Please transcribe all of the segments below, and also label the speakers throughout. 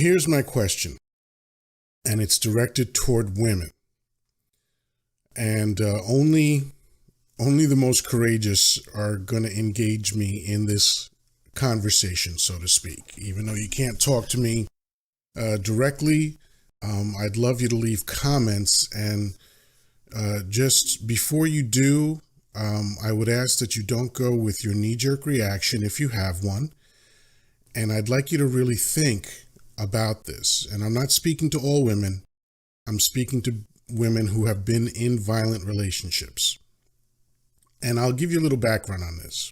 Speaker 1: here's my question, and it's directed toward women. And only the most courageous are going to engage me in this conversation, so to speak. Even though you can't talk to me directly, I'd love you to leave comments. And just before you do, I would ask that you don't go with your knee-jerk reaction if you have one. And I'd like you to really think about this. And I'm not speaking to all women. I'm speaking to women who have been in violent relationships. And I'll give you a little background on this.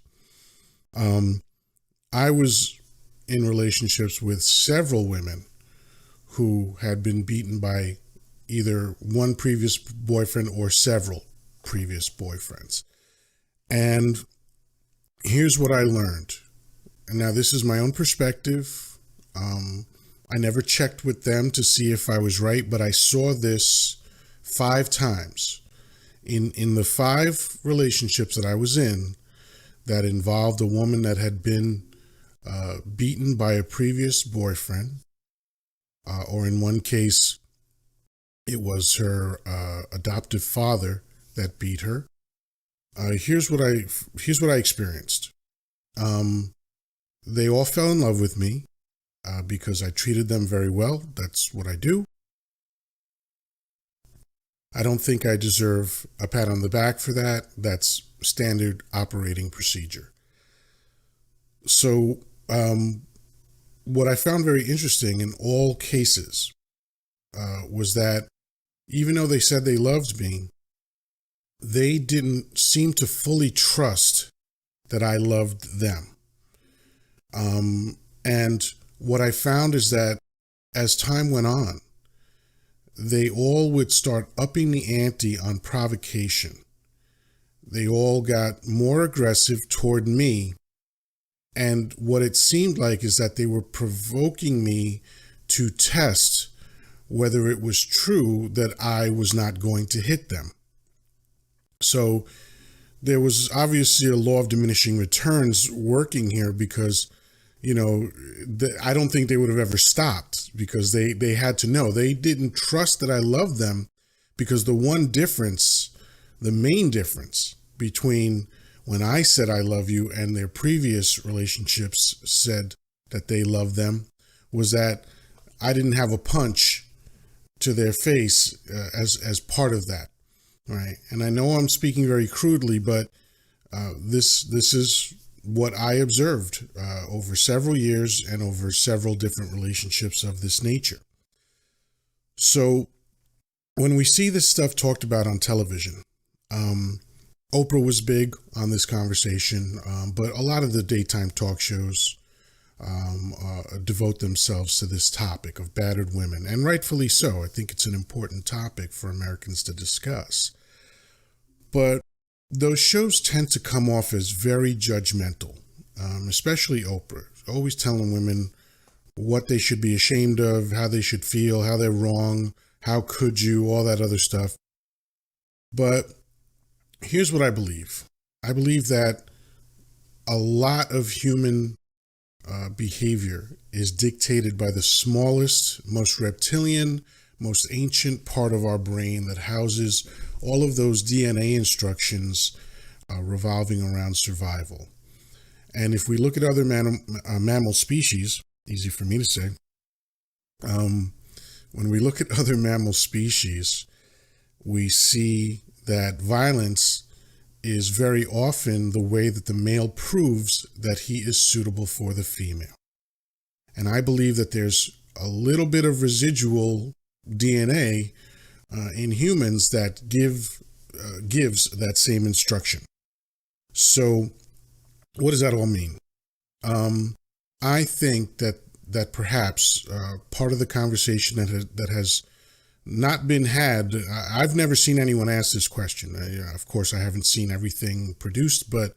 Speaker 1: I was in relationships with several women who had been beaten by either one previous boyfriend or several previous boyfriends. And here's what I learned. And now this is my own perspective. I never checked with them to see if I was right, but I saw this 5 times. In the 5 relationships that I was in that involved a woman that had been beaten by a previous boyfriend, or in one case, it was her adoptive father that beat her. Here's what I experienced. They all fell in love with me because I treated them very well. That's what I do. I don't think I deserve a pat on the back for that. That's standard operating procedure. So what I found very interesting in all cases was that even though they said they loved me, they didn't seem to fully trust that I loved them. And what I found is that as time went on, they all would start upping the ante on provocation. They all got more aggressive toward me. And what it seemed like is that they were provoking me to test whether it was true that I was not going to hit them. So there was obviously a law of diminishing returns working here because, I don't think they would have ever stopped because they had to know. They didn't trust that I loved them because the main difference between when I said I love you and their previous relationships said that they loved them was that I didn't have a punch to their face as part of that, right? And I know I'm speaking very crudely, but this is what I observed over several years and over several different relationships of this nature. So when we see this stuff talked about on television, Oprah was big on this conversation, but a lot of the daytime talk shows devote themselves to this topic of battered women, and rightfully so. I think it's an important topic for Americans to discuss. But those shows tend to come off as very judgmental, especially Oprah, always telling women what they should be ashamed of, how they should feel, how they're wrong, how could you, all that other stuff. But here's what I believe. I believe that a lot of human behavior is dictated by the smallest, most reptilian, most ancient part of our brain that houses all of those DNA instructions revolving around survival. And if we look at other mammal species, easy for me to say, when we look at other mammal species, we see that violence is very often the way that the male proves that he is suitable for the female. And I believe that there's a little bit of residual DNA in humans that gives that same instruction. So what does that all mean? I think that perhaps part of the conversation that has not been had, I've never seen anyone ask this question. Of course, I haven't seen everything produced, but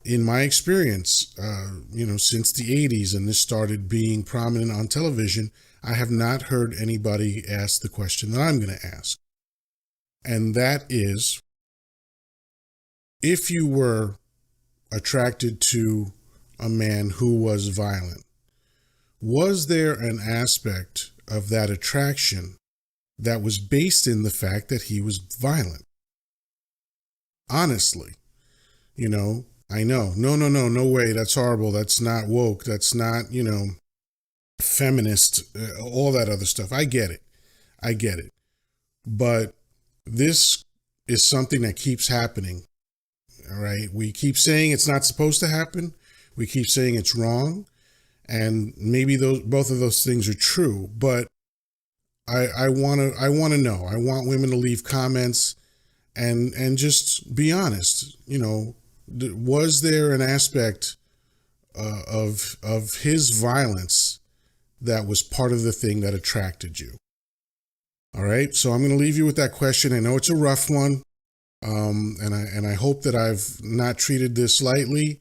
Speaker 1: in my experience, since the 80s and this started being prominent on television, I have not heard anybody ask the question that I'm going to ask. And that is, if you were attracted to a man who was violent, Was there an aspect of that attraction that was based in the fact that he was violent? Honestly, you know, I know. No way. That's horrible. That's not woke. That's not, feminist, all that other stuff. I get it. I get it. But this is something that keeps happening. All right. We keep saying it's not supposed to happen. We keep saying it's wrong. And maybe both of those things are true. But I want to know. I want women to leave comments and just be honest. Was there an aspect of his violence that was part of the thing that attracted you? All right, so I'm going to leave you with that question. I know it's a rough one, and I hope that I've not treated this lightly,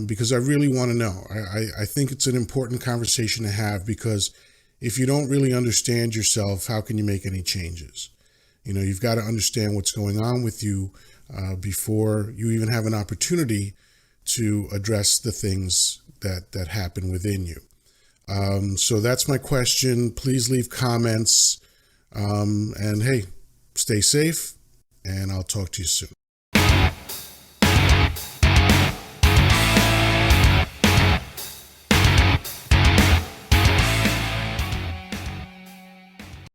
Speaker 1: because I really want to know. I think it's an important conversation to have, because if you don't really understand yourself, how can you make any changes? You've got to understand what's going on with you before you even have an opportunity to address the things that happen within you. So that's my question. Please leave comments. And hey, stay safe, and I'll talk to you soon.